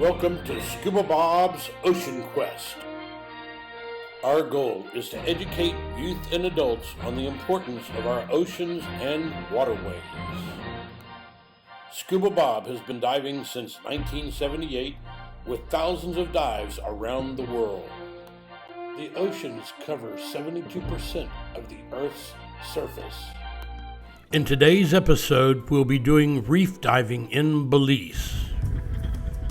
Welcome to Scuba Bob's Ocean Quest. Our goal is to educate youth and adults on the importance of our oceans and waterways. Scuba Bob has been diving since 1978 with thousands of dives around the world. The oceans cover 72% of the Earth's surface. In today's episode, we'll be doing reef diving in Belize.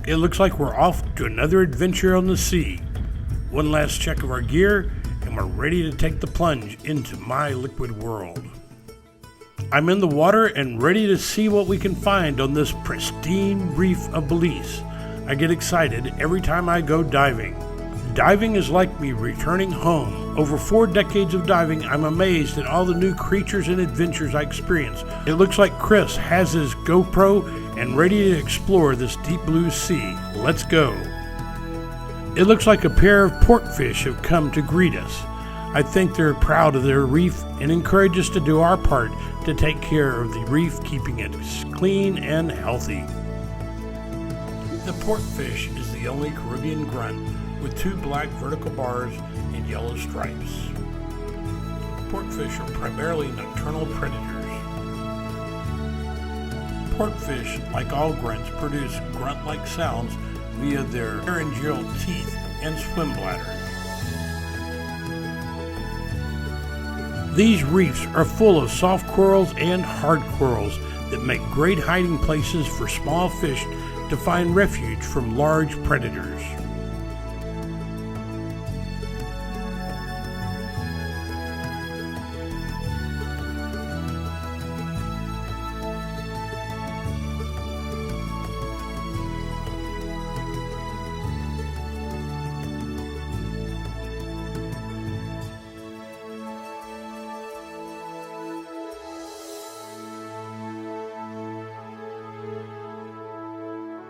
It looks like we're off to another adventure on the sea. One last check of our gear, and we're ready to take the plunge into my liquid world. I'm in the water and ready to see what we can find on this pristine reef of Belize. I get excited every time I go diving. Diving is like me returning home. Over 4 decades of diving, I'm amazed at all the new creatures and adventures I experience. It looks like Chris has his GoPro and ready to explore this deep blue sea. Let's go. It looks like a pair of porkfish have come to greet us. I think they're proud of their reef and encourage us to do our part to take care of the reef, keeping it clean and healthy. The porkfish is the only Caribbean grunt with 2 black vertical bars and yellow stripes. Porkfish are primarily nocturnal predators. Porkfish, like all grunts, produce grunt-like sounds via their laryngeal teeth and swim bladder. These reefs are full of soft corals and hard corals that make great hiding places for small fish to find refuge from large predators.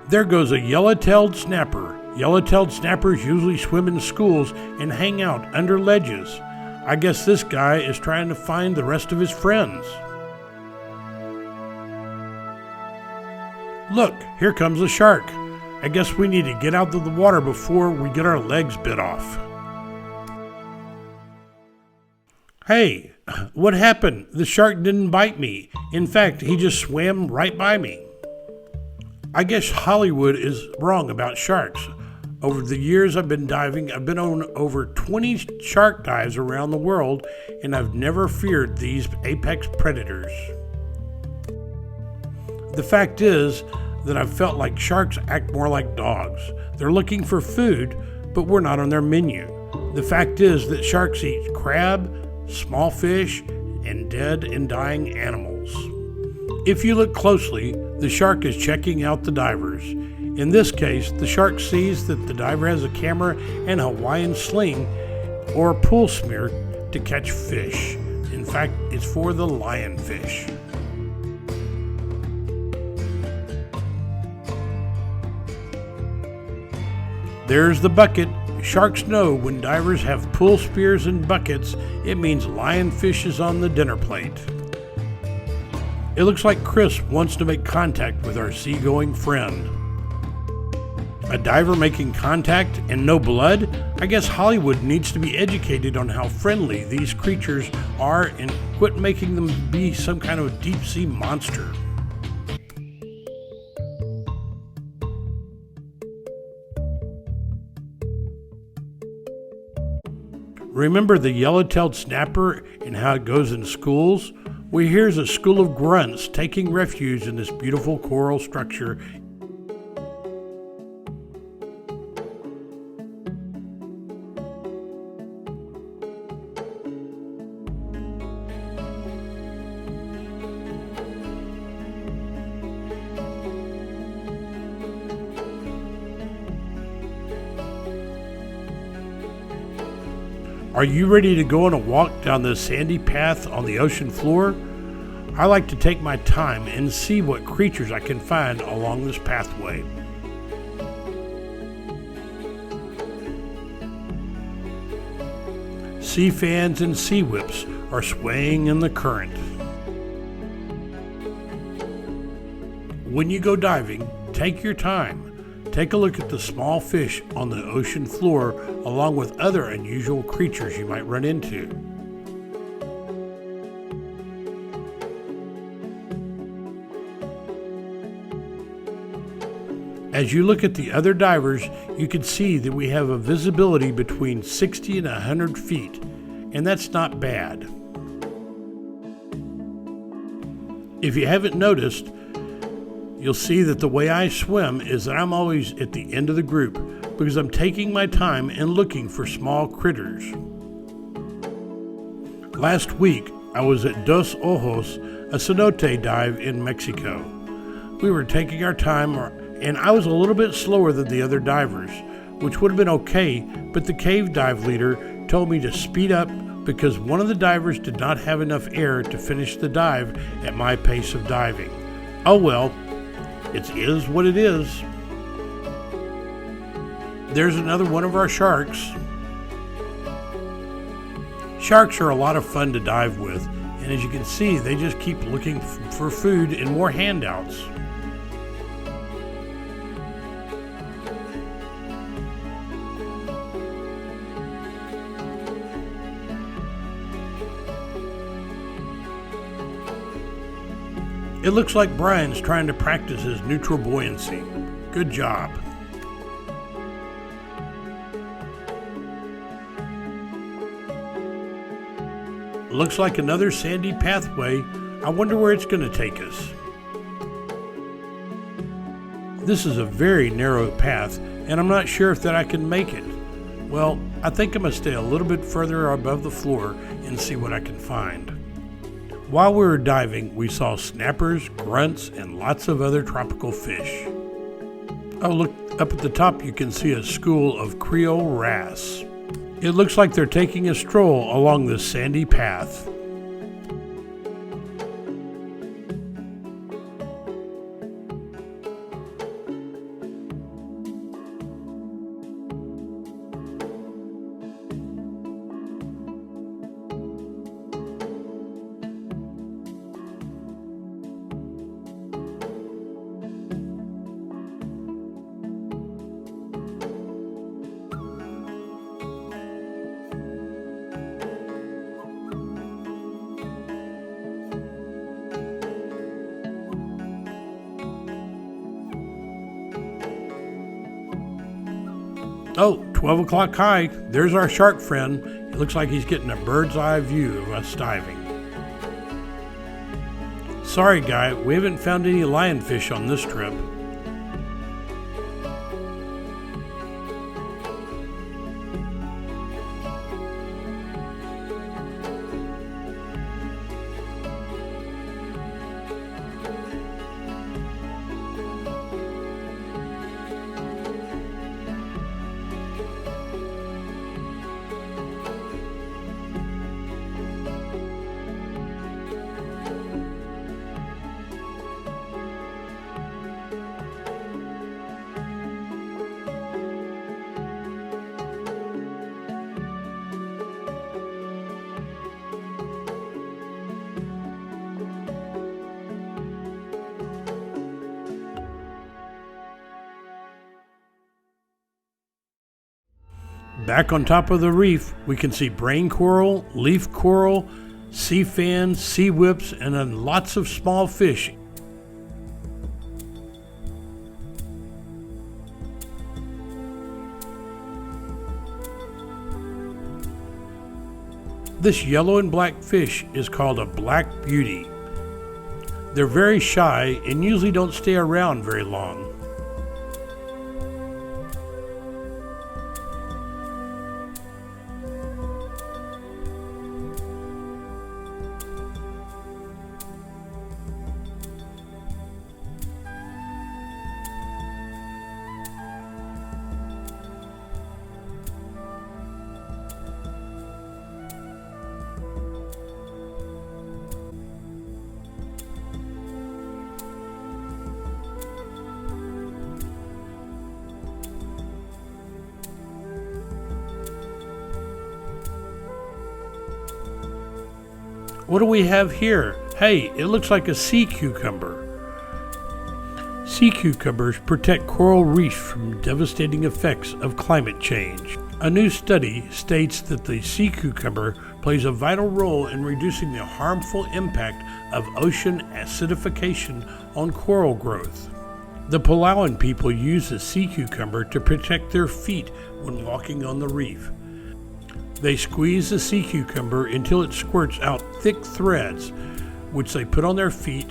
There goes a yellow-tailed snapper. Yellow-tailed snappers usually swim in schools and hang out under ledges. I guess this guy is trying to find the rest of his friends. Look, here comes a shark. I guess we need to get out of the water before we get our legs bit off. Hey, what happened? The shark didn't bite me. In fact, he just swam right by me. I guess Hollywood is wrong about sharks. Over the years I've been diving, I've been on over 20 shark dives around the world, and I've never feared these apex predators. The fact is that I've felt like sharks act more like dogs. They're looking for food, but we're not on their menu. The fact is that sharks eat crab, small fish, and dead and dying animals. If you look closely, the shark is checking out the divers. In this case, the shark sees that the diver has a camera and a Hawaiian sling or pool smear to catch fish. In fact, it's for the lionfish. There's the bucket. Sharks know when divers have pool spears and buckets, it means lionfish is on the dinner plate. It looks like Chris wants to make contact with our seagoing friend. A diver making contact and no blood? I guess Hollywood needs to be educated on how friendly these creatures are and quit making them be some kind of deep sea monster. Remember the yellow-tailed snapper and how it goes in schools? Well, here's a school of grunts taking refuge in this beautiful coral structure. Are you ready to go on a walk down this sandy path on the ocean floor? I like to take my time and see what creatures I can find along this pathway. Sea fans and sea whips are swaying in the current. When you go diving, take your time. Take a look at the small fish on the ocean floor, along with other unusual creatures you might run into. As you look at the other divers, you can see that we have a visibility between 60 and 100 feet, and that's not bad. If you haven't noticed, you'll see that the way I swim is that I'm always at the end of the group because I'm taking my time and looking for small critters. Last week, I was at Dos Ojos, a cenote dive in Mexico. We were taking our time, and I was a little bit slower than the other divers, which would have been okay, but the cave dive leader told me to speed up because one of the divers did not have enough air to finish the dive at my pace of diving. Oh well, it is what it is. There's another one of our sharks. Sharks are a lot of fun to dive with, and as you can see, they just keep looking for food and more handouts. It looks like Brian's trying to practice his neutral buoyancy. Good job. Looks like another sandy pathway. I wonder where it's going to take us. This is a very narrow path, and I'm not sure if that I can make it. Well, I think I'm going to stay a little bit further above the floor and see what I can find. While we were diving, we saw snappers, grunts, and lots of other tropical fish. Oh, look, up at the top you can see a school of Creole wrasse. It looks like they're taking a stroll along this sandy path. Oh, 12 o'clock high. There's our shark friend. It looks like he's getting a bird's eye view of us diving. Sorry, guy, we haven't found any lionfish on this trip. Back on top of the reef, we can see brain coral, leaf coral, sea fans, sea whips, and then lots of small fish. This yellow and black fish is called a black beauty. They're very shy and usually don't stay around very long. What do we have here? Hey, it looks like a sea cucumber. Sea cucumbers protect coral reefs from devastating effects of climate change. A new study states that the sea cucumber plays a vital role in reducing the harmful impact of ocean acidification on coral growth. The Palauan people use the sea cucumber to protect their feet when walking on the reef. They squeeze the sea cucumber until it squirts out thick threads, which they put on their feet.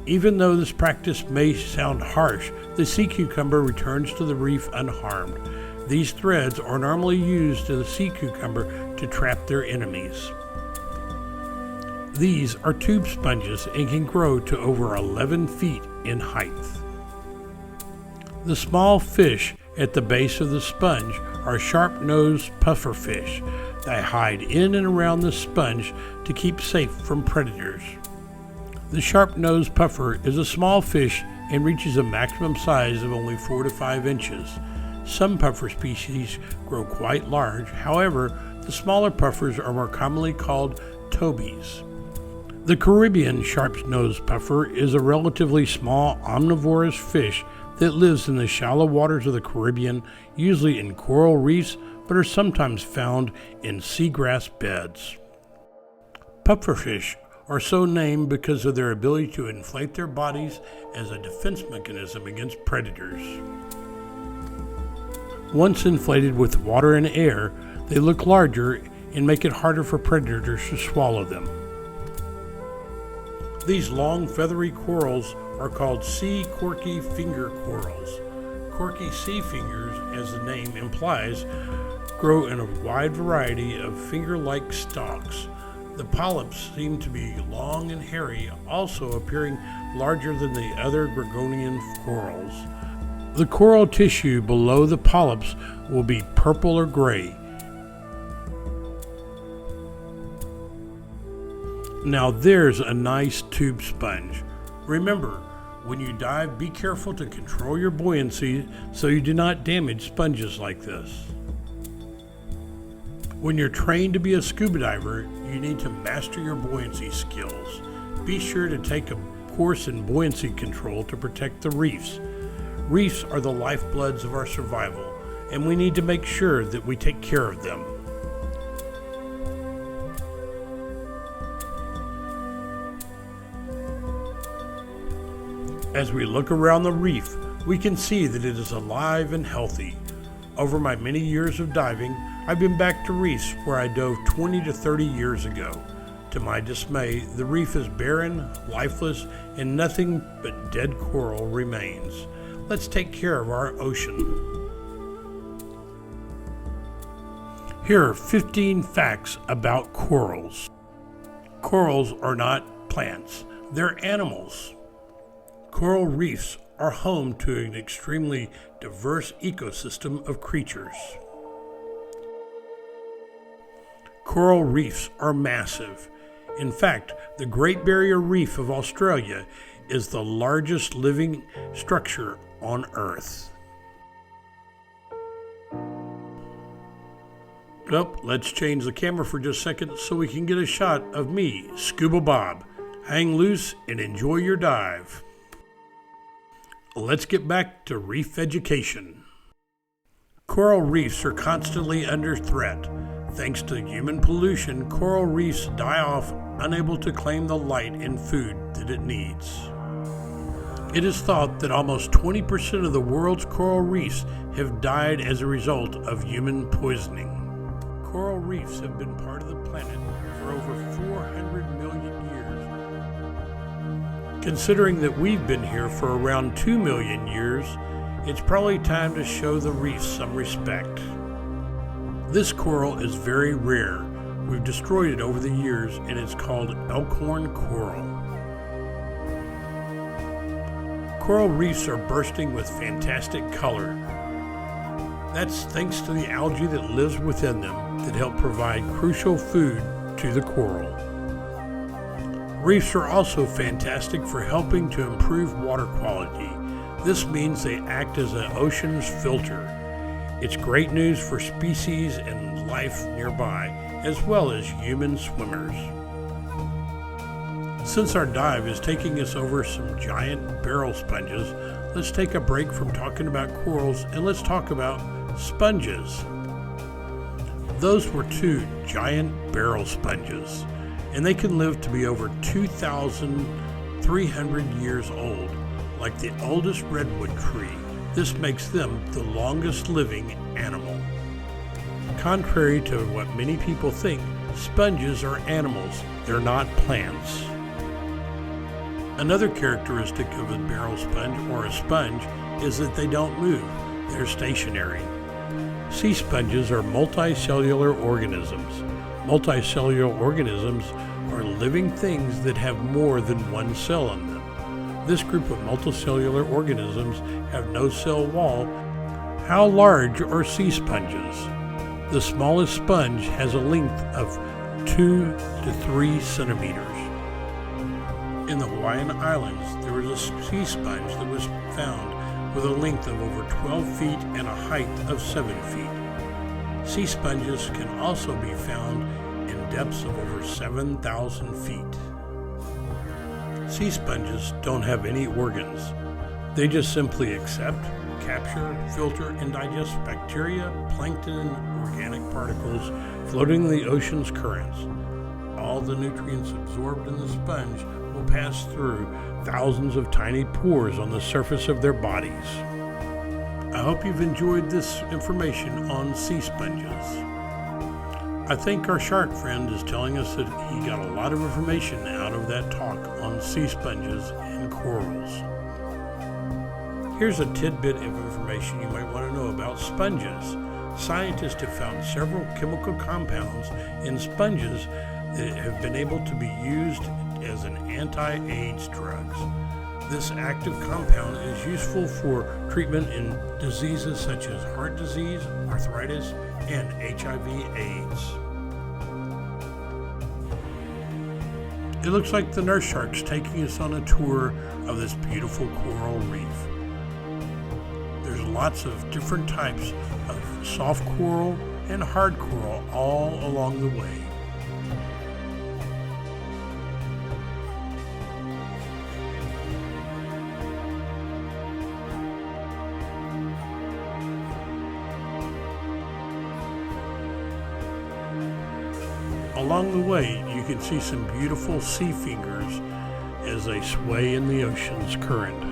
Even though this practice may sound harsh, the sea cucumber returns to the reef unharmed. These threads are normally used in the sea cucumber to trap their enemies. These are tube sponges and can grow to over 11 feet in height. The small fish at the base of the sponge are sharp-nosed pufferfish that hide in and around the sponge to keep safe from predators. The sharp-nosed puffer is a small fish and reaches a maximum size of only 4 to 5 inches. Some puffer species grow quite large. However, the smaller puffers are more commonly called tobies. The Caribbean sharp-nosed puffer is a relatively small omnivorous fish that lives in the shallow waters of the Caribbean, usually in coral reefs, but are sometimes found in seagrass beds. Pufferfish are so named because of their ability to inflate their bodies as a defense mechanism against predators. Once inflated with water and air, they look larger and make it harder for predators to swallow them. These long feathery corals are called sea corky finger corals. Corky sea fingers, as the name implies, grow in a wide variety of finger-like stalks. The polyps seem to be long and hairy, also appearing larger than the other Gorgonian corals. The coral tissue below the polyps will be purple or gray. Now there's a nice tube sponge. Remember, when you dive, be careful to control your buoyancy so you do not damage sponges like this. When you're trained to be a scuba diver, you need to master your buoyancy skills. Be sure to take a course in buoyancy control to protect the reefs. Reefs are the lifebloods of our survival, and we need to make sure that we take care of them. As we look around the reef, we can see that it is alive and healthy. Over my many years of diving, I've been back to reefs where I dove 20 to 30 years ago. To my dismay, the reef is barren, lifeless, and nothing but dead coral remains. Let's take care of our ocean. Here are 15 facts about corals. Corals are not plants, they're animals. Coral reefs are home to an extremely diverse ecosystem of creatures. Coral reefs are massive. In fact, the Great Barrier Reef of Australia is the largest living structure on Earth. Well, let's change the camera for just a second so we can get a shot of me, Scuba Bob. Hang loose and enjoy your dive. Let's get back to reef education. Coral reefs are constantly under threat. Thanks to human pollution, coral reefs die off, unable to claim the light and food that it needs. It is thought that almost 20% of the world's coral reefs have died as a result of human poisoning. Coral reefs have been part of the planet for over 400 million years. Considering that we've been here for around 2 million years, it's probably time to show the reefs some respect. This coral is very rare. We've destroyed it over the years, and it's called elkhorn coral. Coral reefs are bursting with fantastic color. That's thanks to the algae that lives within them that help provide crucial food to the coral. Reefs are also fantastic for helping to improve water quality. This means they act as an ocean's filter. It's great news for species and life nearby, as well as human swimmers. Since our dive is taking us over some giant barrel sponges, let's take a break from talking about corals and let's talk about sponges. Those were two giant barrel sponges, and they can live to be over 2,300 years old, like the oldest redwood tree. This makes them the longest living animal. Contrary to what many people think, sponges are animals. They're not plants. Another characteristic of a barrel sponge or a sponge is that they don't move. They're stationary. Sea sponges are multicellular organisms. Multicellular organisms are living things that have more than one cell in them. This group of multicellular organisms have no cell wall. How large are sea sponges? The smallest sponge has a length of 2 to 3 centimeters. In the Hawaiian Islands, there was a sea sponge that was found with a length of over 12 feet and a height of 7 feet. Sea sponges can also be found in depths of over 7,000 feet. Sea sponges don't have any organs. They just simply accept, capture, filter, and digest bacteria, plankton, and organic particles floating in the ocean's currents. All the nutrients absorbed in the sponge will pass through thousands of tiny pores on the surface of their bodies. I hope you've enjoyed this information on sea sponges. I think our shark friend is telling us that he got a lot of information out of that talk on sea sponges and corals. Here's a tidbit of information you might want to know about sponges. Scientists have found several chemical compounds in sponges that have been able to be used as an anti-AIDS drugs. This active compound is useful for treatment in diseases such as heart disease, arthritis, and HIV/AIDS. It looks like the nurse shark's taking us on a tour of this beautiful coral reef. There's lots of different types of soft coral and hard coral all along the way. Along the way, you can see some beautiful sea fingers as they sway in the ocean's current.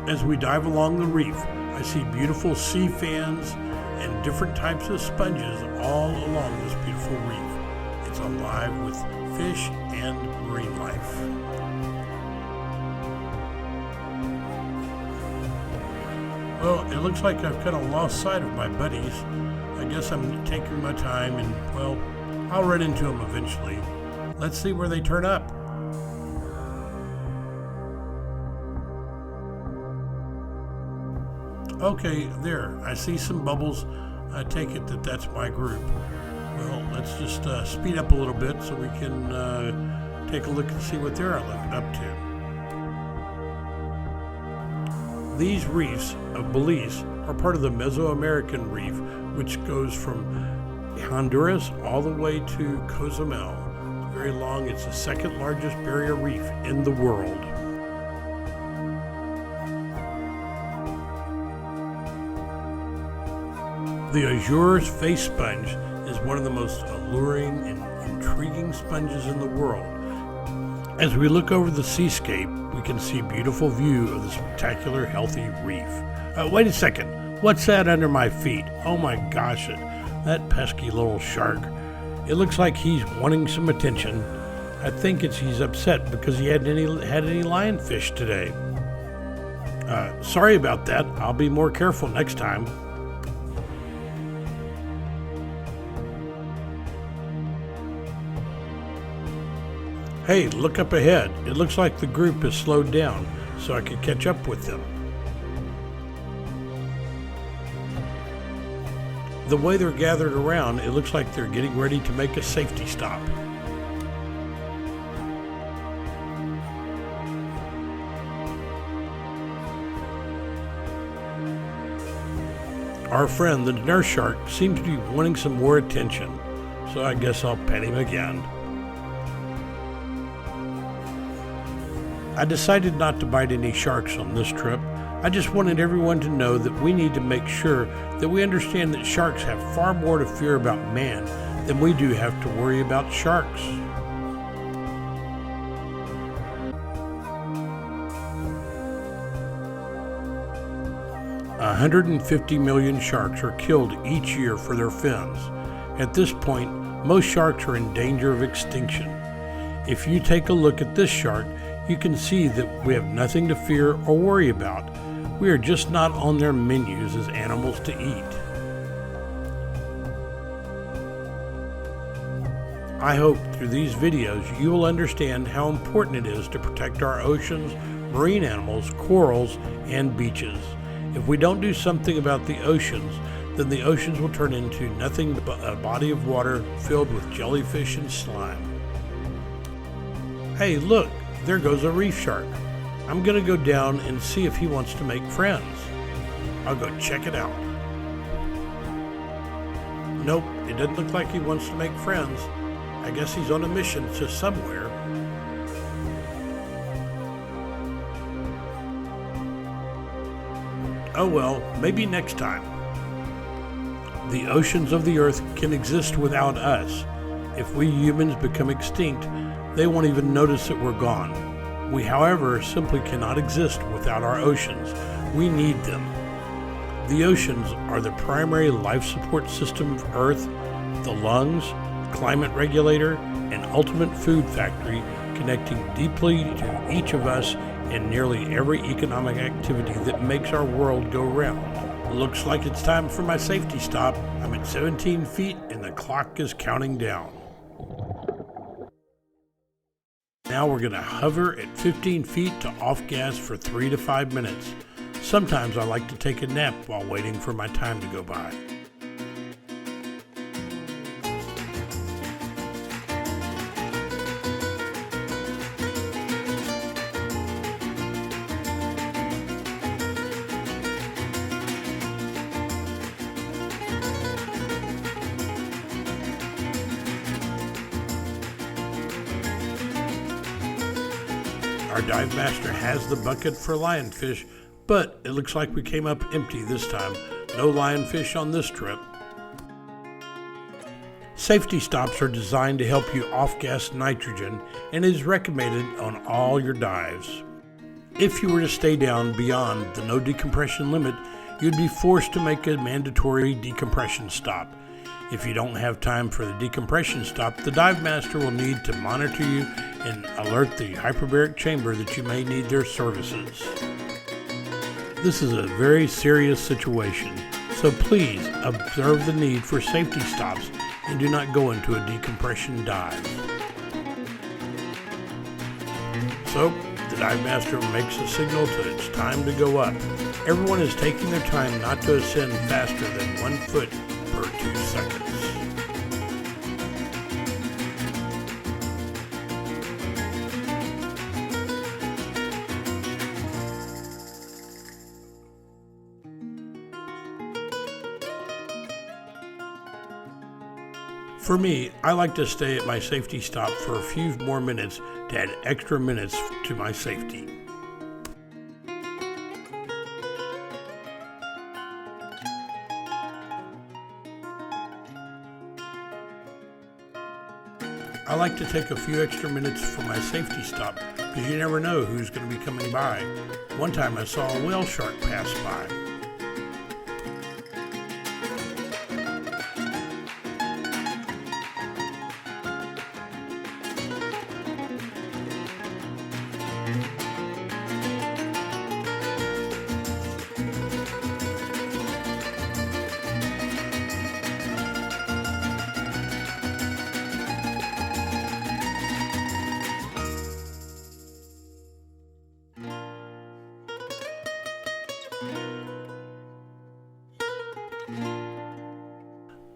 As we dive along the reef, I see beautiful sea fans and different types of sponges all along this beautiful reef. It's alive with fish and marine life. Well, it looks like I've kind of lost sight of my buddies. I guess I'm taking my time and, well, I'll run into them eventually. Let's see where they turn up. Okay, there. I see some bubbles. I take it that that's my group. Well, let's just speed up a little bit so we can take a look and see what they're up to. These reefs of Belize are part of the Mesoamerican Reef, which goes from Honduras all the way to Cozumel. It's very long. It's the second largest barrier reef in the world. The Azure's face sponge is one of the most alluring and intriguing sponges in the world. As we look over the seascape, we can see a beautiful view of the spectacular, healthy reef. Wait a second. What's that under my feet? Oh my gosh, that pesky little shark. It looks like he's wanting some attention. I think he's upset because he hadn't had any lionfish today. Sorry about that. I'll be more careful next time. Hey, look up ahead. It looks like the group has slowed down, so I can catch up with them. The way they're gathered around, it looks like they're getting ready to make a safety stop. Our friend, the nurse shark, seems to be wanting some more attention, so I guess I'll pet him again. I decided not to bite any sharks on this trip. I just wanted everyone to know that we need to make sure that we understand that sharks have far more to fear about man than we do have to worry about sharks. A 150 million sharks are killed each year for their fins. At this point, most sharks are in danger of extinction. If you take a look at this shark, you can see that we have nothing to fear or worry about. We are just not on their menus as animals to eat. I hope through these videos you will understand how important it is to protect our oceans, marine animals, corals, and beaches. If we don't do something about the oceans, then the oceans will turn into nothing but a body of water filled with jellyfish and slime. Hey, look, there goes a reef shark. I'm gonna go down and see if he wants to make friends. I'll go check it out. Nope, it doesn't look like he wants to make friends. I guess he's on a mission to somewhere. Oh well, maybe next time. The oceans of the earth can exist without us. If we humans become extinct, they won't even notice that we're gone. We, however, simply cannot exist without our oceans. We need them. The oceans are the primary life support system of Earth, the lungs, climate regulator, and ultimate food factory, connecting deeply to each of us and nearly every economic activity that makes our world go round. Looks like it's time for my safety stop. I'm at 17 feet and the clock is counting down. Now we're going to hover at 15 feet to off gas for 3 to 5 minutes. Sometimes I like to take a nap while waiting for my time to go by. Our dive master has the bucket for lionfish, but it looks like we came up empty this time. No lionfish on this trip. Safety stops are designed to help you off-gas nitrogen and is recommended on all your dives. If you were to stay down beyond the no decompression limit, you'd be forced to make a mandatory decompression stop. If you don't have time for the decompression stop, the dive master will need to monitor you and alert the hyperbaric chamber that you may need their services. This is a very serious situation, so please observe the need for safety stops and do not go into a decompression dive. So, the dive master makes a signal that it's time to go up. Everyone is taking their time not to ascend faster than 1 foot per 2 seconds. For me, I like to stay at my safety stop for a few more minutes to add extra minutes to my safety. I like to take a few extra minutes for my safety stop because you never know who's going to be coming by. One time I saw a whale shark pass by.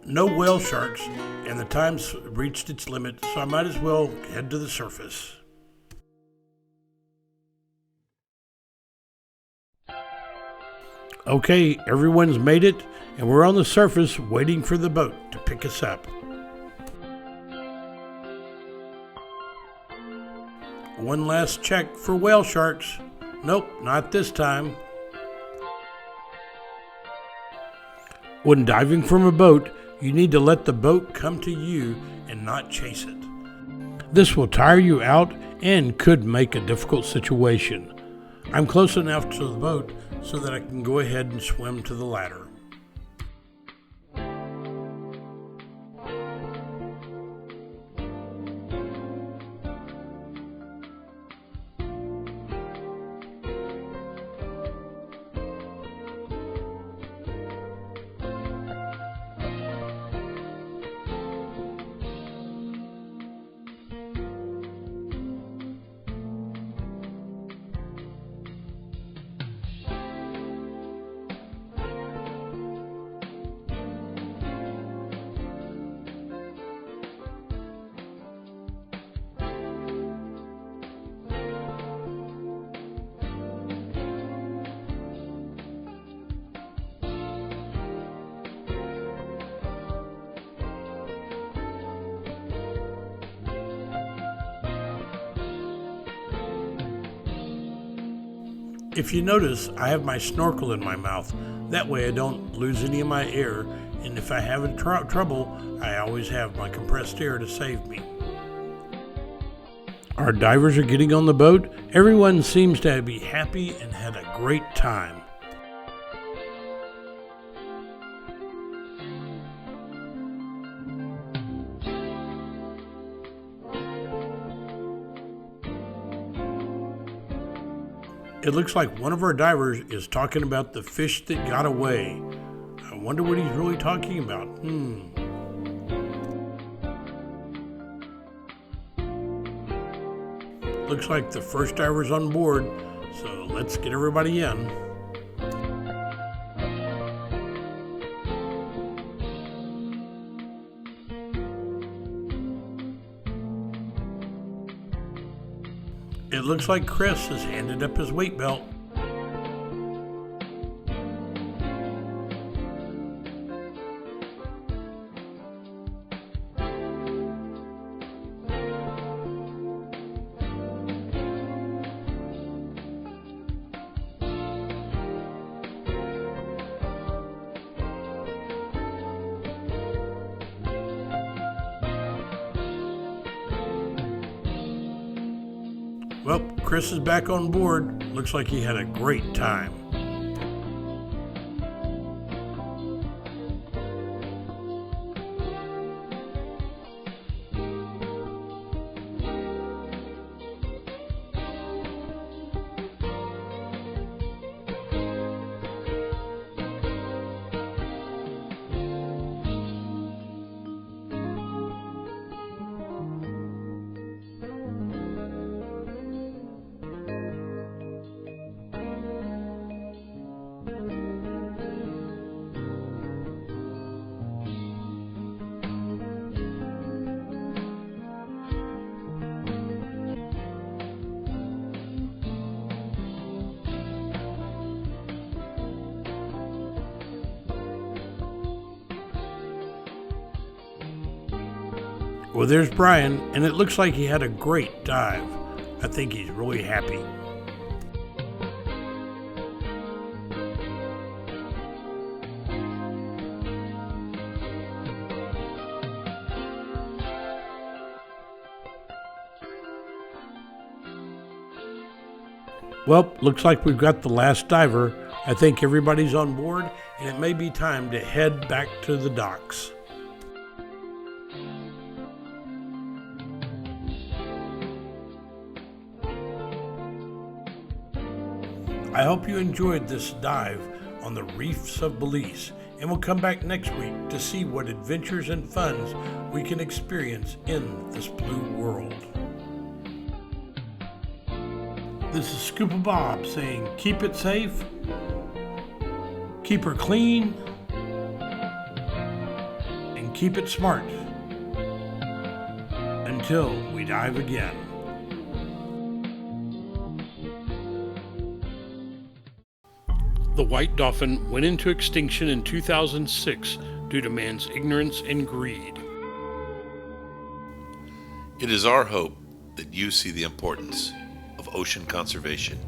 No whale sharks, and the time's reached its limit, so I might as well head to the surface. Okay, everyone's made it, and we're on the surface waiting for the boat to pick us up. one last check for whale sharks. Nope, not this time. When diving from a boat, you need to let the boat come to you and not chase it. This will tire you out and could make a difficult situation. I'm close enough to the boat so that I can go ahead and swim to the ladder. If you notice, I have my snorkel in my mouth. That way I don't lose any of my air, and if I have trouble, I always have my compressed air to save me. Our divers are getting on the boat. Everyone seems to be happy and had a great time. It looks like one of our divers is talking about the fish that got away. I wonder what he's really talking about. Looks like the first diver's on board, so let's get everybody in. It looks like Chris has handed up his weight belt. Well, Chris is back on board. Looks like he had a great time. Well, there's Brian, and it looks like he had a great dive. I think he's really happy. Well, looks like we've got the last diver. I think everybody's on board, and it may be time to head back to the docks. I hope you enjoyed this dive on the reefs of Belize, and we'll come back next week to see what adventures and funs we can experience in this blue world. This is Scuba Bob saying keep it safe, keep her clean, and keep it smart until we dive again. The white dolphin went into extinction in 2006 due to man's ignorance and greed. It is our hope that you see the importance ocean conservation.